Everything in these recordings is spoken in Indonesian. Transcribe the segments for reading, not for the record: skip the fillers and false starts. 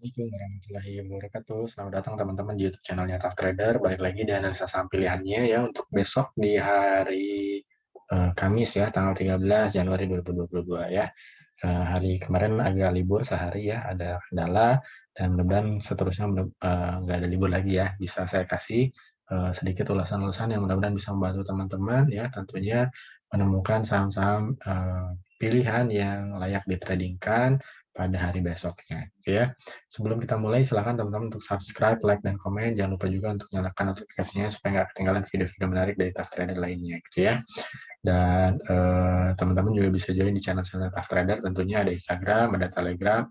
Assalamualaikum warahmatullahi wabarakatuh. Selamat datang teman-teman di YouTube channelnya Tough Trader. Balik lagi di analisa saham pilihannya ya untuk besok di hari Kamis ya, tanggal 13 Januari 2022 ya. Hari kemarin agak libur sehari ya, ada kendala dan mudah-mudahan seterusnya nggak ada libur lagi ya. Bisa saya kasih sedikit ulasan-ulasan yang mudah-mudahan bisa membantu teman-teman ya, tentunya menemukan saham-saham pilihan yang layak ditradingkan pada hari besoknya, gitu ya. Sebelum kita mulai, silakan teman-teman untuk subscribe, like, dan komen. Jangan lupa juga untuk nyalakan notifikasinya supaya nggak ketinggalan video-video menarik dari Tough Trader lainnya, gitu ya. Dan teman-teman juga bisa join di channel-channel Tough Trader. Tentunya ada Instagram, ada Telegram,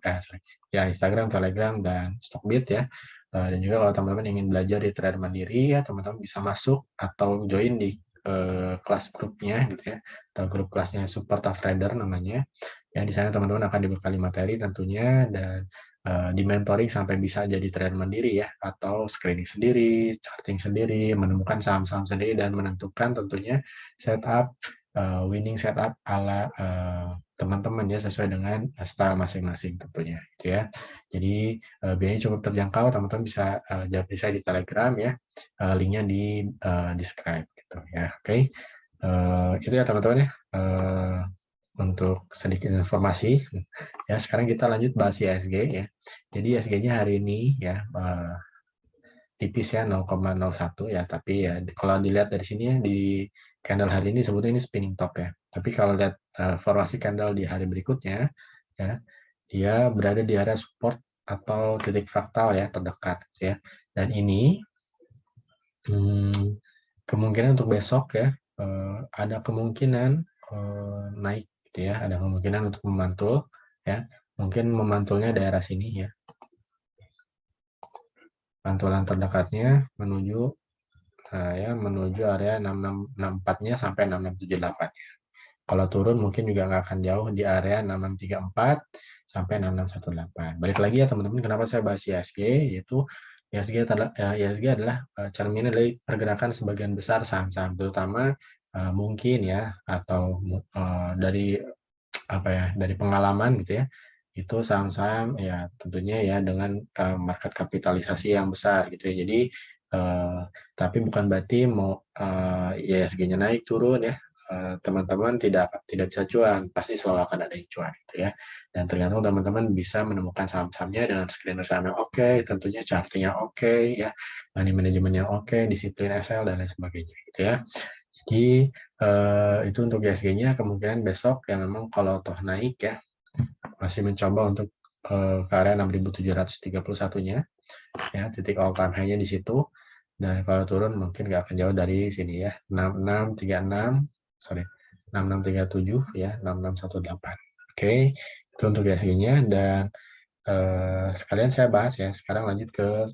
Instagram, Telegram, dan Stockbit ya. Dan juga kalau teman-teman ingin belajar di trader mandiri ya, teman-teman bisa masuk atau join di kelas grupnya gitu ya, atau grup kelasnya Super Tough Trader namanya. Ya, di sana teman-teman akan dibekali materi tentunya dan di mentoring sampai bisa jadi trader mandiri ya, atau screening sendiri, charting sendiri, menemukan saham-saham sendiri dan menentukan tentunya setup winning setup ala teman-teman ya sesuai dengan style masing-masing tentunya gitu ya. Jadi biayanya cukup terjangkau, teman-teman bisa japri saya di Telegram ya, linknya di describe gitu ya. Oke. Itu ya teman-teman ya. Untuk sedikit informasi ya, sekarang kita lanjut bahas ISG ya. Jadi ISG-nya hari ini ya tipis ya 0,01 ya, tapi ya kalau dilihat dari sini ya di candle hari ini sebetulnya ini spinning top ya. Tapi kalau lihat formasi candle di hari berikutnya ya, dia berada di area support atau titik fraktal ya terdekat ya. Dan ini kemungkinan untuk besok ya ada kemungkinan naik gitu ya, ada kemungkinan untuk memantul ya. Mungkin memantulnya daerah sini ya. Pantulan terdekatnya menuju menuju area 6664-nya sampai 6678. Kalau turun mungkin juga nggak akan jauh di area 6634 sampai 6618. Balik lagi ya teman-teman, kenapa saya bahas ISG, yaitu ISG adalah cerminan dari pergerakan sebagian besar saham-saham, terutama mungkin ya, atau dari apa ya, dari pengalaman gitu ya, itu saham-saham ya tentunya ya dengan market kapitalisasi yang besar gitu ya. Jadi tapi bukan berarti mau ISG-nya naik turun ya, teman-teman tidak bisa cuan, pasti selalu akan ada yang cuan gitu ya. Dan tergantung teman-teman bisa menemukan saham-sahamnya dengan screener saham yang oke, tentunya charting-nya oke ya, money management yang oke, disiplin SL dan lain sebagainya gitu ya. Jadi itu untuk ISG-nya, kemungkinan besok ya memang kalau toh naik ya masih mencoba untuk ke area 6.731-nya ya, titik all time high-nya di situ. Dan kalau turun mungkin nggak akan jauh dari sini ya, 6637 ya, 6618. Oke, itu untuk ISG-nya. Dan sekalian saya bahas ya, sekarang lanjut ke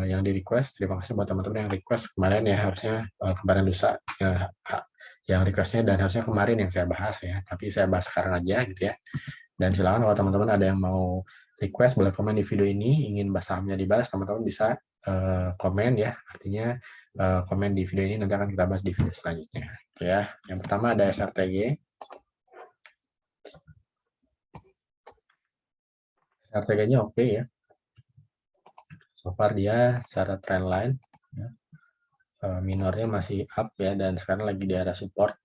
yang di request. Terima kasih buat teman-teman yang request kemarin ya, harusnya kemarin lusa yang requestnya, dan harusnya kemarin yang saya bahas ya, tapi saya bahas sekarang aja gitu ya. Dan silakan kalau teman-teman ada yang mau request, boleh komen di video ini, ingin bahas sahamnya dibahas, teman-teman bisa komen ya, artinya komen di video ini, nanti akan kita bahas di video selanjutnya ya. Yang pertama ada SRTG. SRTG-nya oke ya, so far dia secara trendline ya, minornya masih up ya, dan sekarang lagi di area support.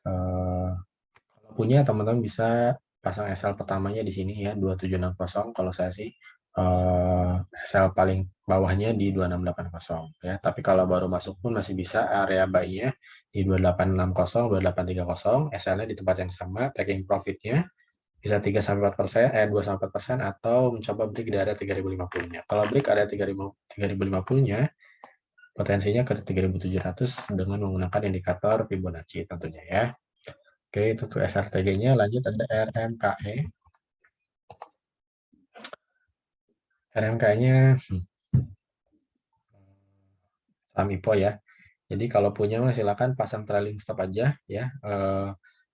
Kalau punya teman-teman bisa pasang SL pertamanya di sini ya, 2760. Kalau saya sih SL paling bawahnya di 2680 ya. Tapi kalau baru masuk pun masih bisa area buy-nya di 2860, 2830, SL-nya di tempat yang sama, taking profit-nya bisa 3-4%, 2-4%, atau mencoba break di area 3050-nya. Kalau break area 3050-nya, potensinya ke 3700 dengan menggunakan indikator Fibonacci tentunya ya. Oke, itu tuh SRTG-nya. Lanjut ada RMKE. RMKE-nya saham IPO ya. Jadi kalau punya silakan pasang trailing stop aja ya.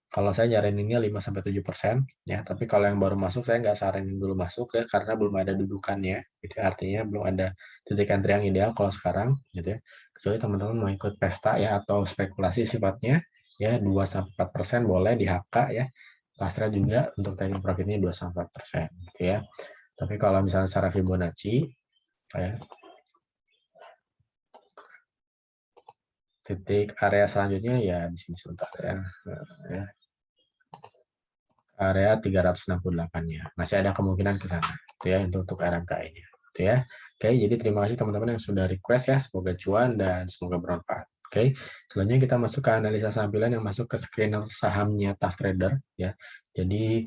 Kalau saya nyaraninnya 5-7% ya, tapi kalau yang baru masuk saya nggak saranin dulu masuk ya, karena belum ada dudukannya gitu ya, artinya belum ada titik entry yang ideal kalau sekarang gitu ya, kecuali teman-teman mau ikut pesta ya atau spekulasi sifatnya ya, 2-4% boleh di HK ya. Pasrah juga untuk taking profitnya 2-4% gitu ya. Tapi kalau misalnya secara Fibonacci, ya, titik area selanjutnya ya di sini sebentar ya. Ya, area 368-nya. Masih ada kemungkinan ke sana, gitu ya, untuk RMKI-nya. Gitu ya. Oke, jadi terima kasih teman-teman yang sudah request ya. Semoga cuan dan semoga bermanfaat. Oke, selanjutnya kita masuk ke analisa sampilan yang masuk ke screener sahamnya Tough Trader ya. Jadi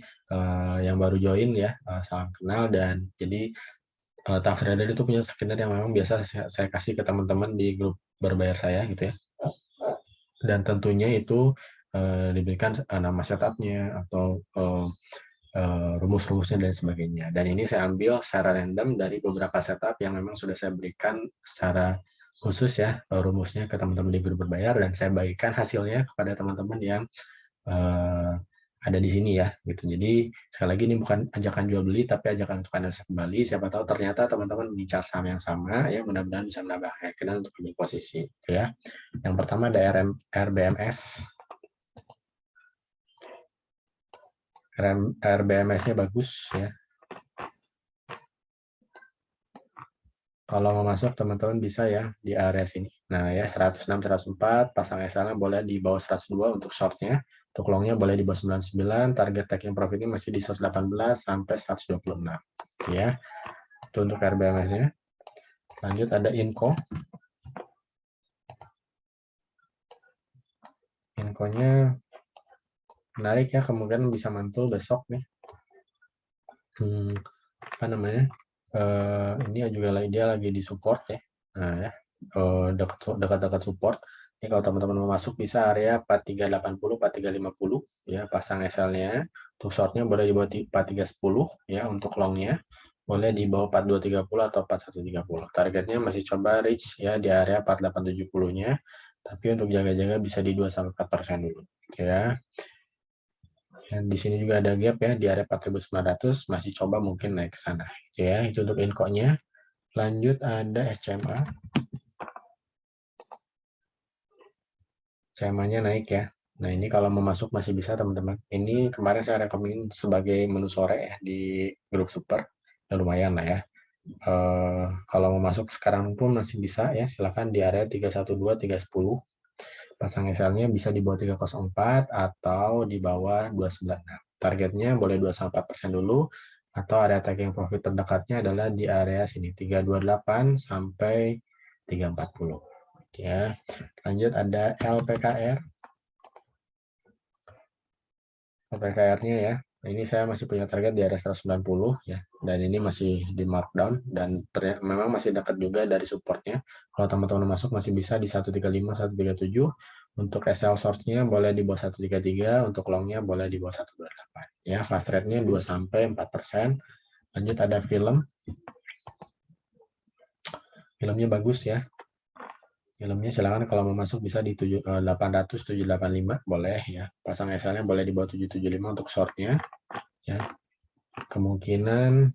yang baru join ya, salam kenal. Dan jadi Tough Trader itu punya screener yang memang biasa saya kasih ke teman-teman di grup berbayar saya gitu ya. Dan tentunya itu diberikan nama setupnya atau rumus-rumusnya dan sebagainya. Dan ini saya ambil secara random dari beberapa setup yang memang sudah saya berikan secara khusus ya, rumusnya ke teman-teman di grup berbayar, dan saya bagikan hasilnya kepada teman-teman yang ada di sini ya gitu. Jadi sekali lagi ini bukan ajakan jual beli, tapi ajakan untuk analisa kembali. Siapa tahu ternyata teman-teman mengincar saham yang sama ya, mudah-mudahan bisa menambah keyakinan untuk ambil posisi gitu ya. Yang pertama ada RBMS. RBMS-nya bagus ya. Kalau mau masuk teman-teman bisa ya di area sini. Nah ya 106, 104, pasang SL-nya boleh di bawah 102 untuk short-nya. Untuk long-nya boleh di bawah 99, target taking profit-nya masih di 118 sampai 126. Ya, itu untuk RBMS-nya. Lanjut ada Inco. Inco-nya menarik ya, kemungkinan bisa mantul besok nih. Apa namanya? Ini juga dia lagi di support ya. Nah ya, dekat-dekat support. Ini kalau teman-teman mau masuk bisa area 4380, 4350 ya, pasang SL-nya. Untuk short-nya boleh di bawah 4310 ya, untuk long-nya boleh di bawah 4230 atau 4130. Targetnya masih coba reach ya di area 4870-nya. Tapi untuk jaga-jaga bisa di 2-4% dulu ya. Dan di sini juga ada gap ya di area 4.900, masih coba mungkin naik ke sana. Ya, itu untuk Inco-nya. Lanjut ada SCMA. SCMA-nya naik ya. Nah, ini kalau mau masuk masih bisa teman-teman. Ini kemarin saya rekomen sebagai menu sore ya di grup super. Ya, lumayan lah ya. Kalau mau masuk sekarang pun masih bisa ya, silahkan di area 312, 310. Pasang SL-nya bisa di bawah 304 atau di bawah 296. Targetnya boleh 2-4% dulu, atau area taking profit terdekatnya adalah di area sini 328 sampai 340. Ya. Lanjut ada LPKR. LPKR-nya ya. Ini saya masih punya target di area 190 ya. Dan ini masih di markdown dan memang masih dekat juga dari supportnya. Kalau teman-teman masuk masih bisa di 135, 137. Untuk SL source-nya boleh di bawah 133, untuk long-nya boleh di bawah 128. Ya, fast rate-nya 2-4%. Lanjut ada film. Filmnya bagus ya. Filmnya silakan kalau mau masuk bisa di 800, 785 boleh ya. Pasang SL-nya boleh di bawah 775 untuk short-nya. Ya. Kemungkinan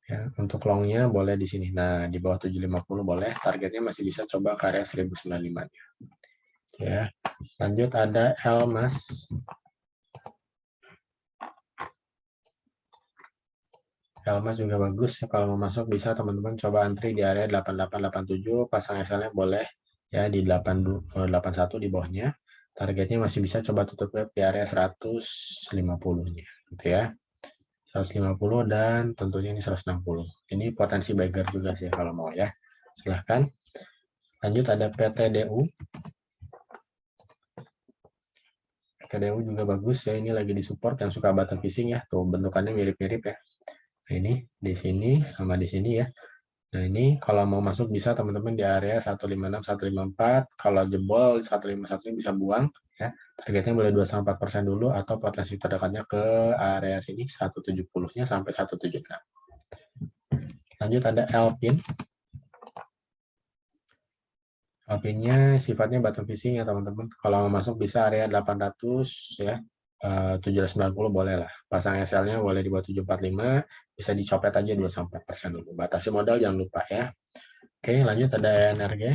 ya, untuk long-nya boleh di sini. Nah, di bawah 750 boleh. Targetnya masih bisa coba ke area 1095-nya. Ya. Lanjut ada Elmas. Elmas juga bagus ya, kalau mau masuk bisa teman-teman coba antri di area 8887, pasang SL-nya boleh ya di 81 di bawahnya. Targetnya masih bisa coba tutup web di area 150-nya gitu ya. 150 dan tentunya ini 160. Ini potensi bagger juga sih kalau mau ya. Silahkan. Lanjut ada PTDU. PTDU juga bagus ya, ini lagi di support yang suka button fishing ya. Tuh bentukannya mirip-mirip ya. Nah, ini di sini sama di sini ya. Nah, ini kalau mau masuk bisa teman-teman di area 156, 154. Kalau jebol 151 bisa buang ya. Targetnya boleh 2-4% dulu atau potensi terdekatnya ke area sini 170-nya sampai 176. Lanjut ada Alpin. Alpinnya sifatnya bottom fishing ya teman-teman. Kalau mau masuk bisa area 800 ya. 790 boleh lah. Pasang SL-nya boleh di bawah 745, bisa dicopet aja 2-4% dulu. Batasi modal jangan lupa ya. Oke, lanjut ada energi.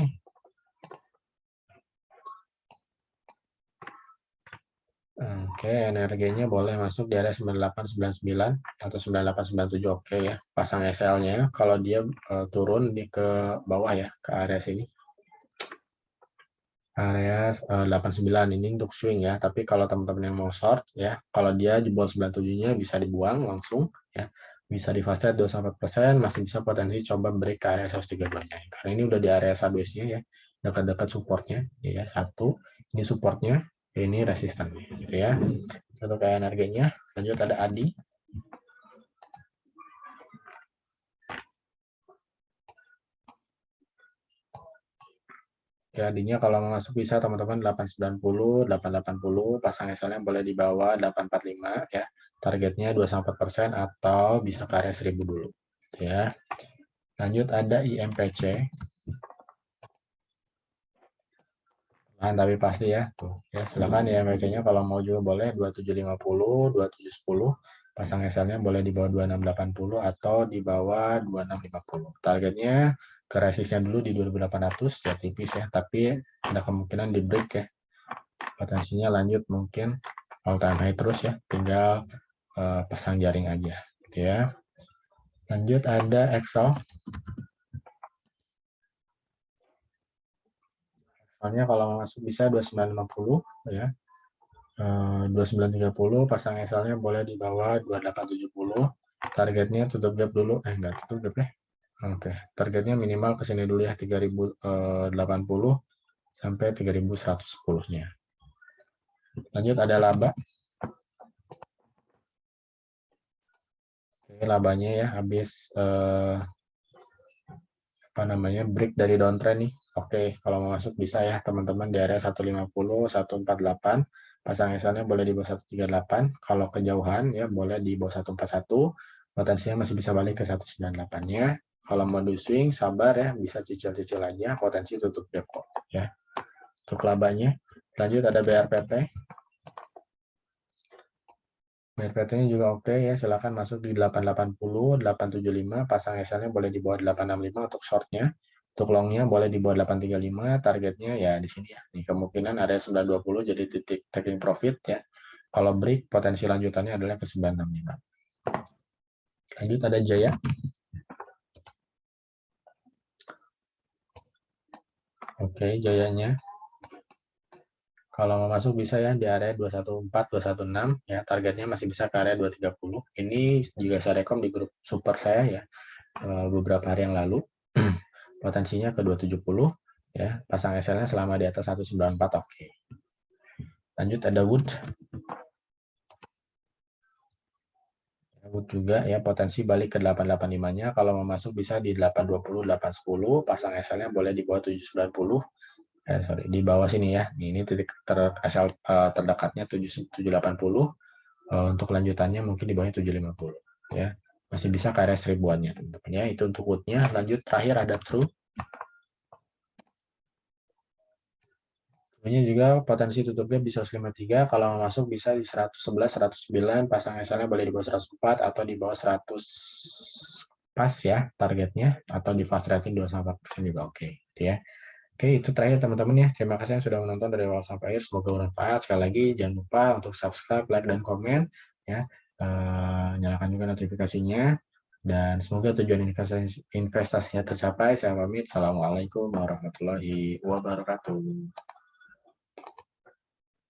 Oke, energinya boleh masuk di area 9899 atau 9897, oke ya. Pasang SL-nya, kalau dia turun ke bawah ya, ke area sini. Area 89 ini untuk swing ya, tapi kalau teman-teman yang mau short ya, kalau dia di bawah 97-nya bisa dibuang langsung ya. Bisa di fast trade 2-4%, masih bisa potensi coba break ke area 132-nya. Karena ini udah di area sideways-nya ya, dekat-dekat supportnya ya, satu. Ini supportnya, ini resistannya gitu ya. Untuk kayak harganya, lanjut ada Adi. Ya, Adinya kalau mau masuk bisa teman-teman 890, 880, pasang SL-nya boleh di bawah 845 ya. Targetnya 2-4% atau bisa ke area 1000 dulu. Ya. Lanjut ada IMPC. Nah, tapi pasti ya. Tuh, ya silakan IMPC-nya kalau mau juga boleh 2750, 2710. Pasang SL-nya boleh di bawah 2680 atau di bawah 2650. Targetnya ke resistnya dulu di 2800 ya, tipis ya, tapi ada kemungkinan di break ya. Potensinya lanjut mungkin all time high terus ya, tinggal pasang jaring aja gitu ya. Lanjut ada Excel. Soalnya kalau masuk bisa 2950 ya. 2930 pasang SL-nya boleh di bawah 2870. Targetnya tutup gap dulu. Enggak tutup gap ya. Oke, targetnya minimal ke sini dulu ya, 3080 sampai 3110-nya. Lanjut ada laba. Oke, labanya ya habis apa namanya break dari downtrend nih. Oke, kalau mau masuk bisa ya teman-teman di area 150, 148. Pasang SL-nya boleh di bawah 138. Kalau kejauhan ya boleh di bawah 141. Potensinya masih bisa balik ke 198-nya. Kalau mau do swing sabar ya, bisa cicil-cicil aja, potensi tutup gap kok ya. Untuk labanya. Lanjut ada BRPT. BRPT-nya juga oke ya, silakan masuk di 880, 875, pasang SL-nya boleh di bawah 865 untuk short-nya. Untuk long-nya boleh di bawah 835, targetnya ya di sini ya. Nih, kemungkinan area 920 jadi titik taking profit ya. Kalau break, potensi lanjutannya adalah ke 965. Lanjut ada Jaya. Oke, Jayanya. Kalau mau masuk bisa ya di area 214, 216 ya. Targetnya masih bisa ke area 230. Ini juga saya rekom di grup super saya ya. Beberapa hari yang lalu. Potensinya ke 270 ya. Pasang SL-nya selama di atas 194 oke. Lanjut ada Wood. Wood juga ya, potensi balik ke 885-nya. Kalau mau masuk bisa di 820, 810. Pasang SL-nya boleh di bawah 790. Di bawah sini ya. Ini titik SL terdekatnya 780. Untuk lanjutannya mungkin di bawahnya 750 ya. Masih bisa ke area 1000-annya teman-teman ya. Itu untuk Wood-nya. Lanjut terakhir ada True. Ini juga potensi tutupnya bisa 153, kalau mau masuk bisa di 111, 109, pasang SL-nya boleh di bawah 104 atau di bawah 100 pas ya targetnya, atau di fast rating 2-4% juga oke. Gitu ya. Oke, itu terakhir teman-teman ya. Terima kasih yang sudah menonton dari awal sampai akhir. Semoga bermanfaat. Sekali lagi jangan lupa untuk subscribe, like, dan komen ya. Nyalakan juga notifikasinya. Dan semoga tujuan investasinya tercapai. Saya pamit. Assalamualaikum warahmatullahi wabarakatuh.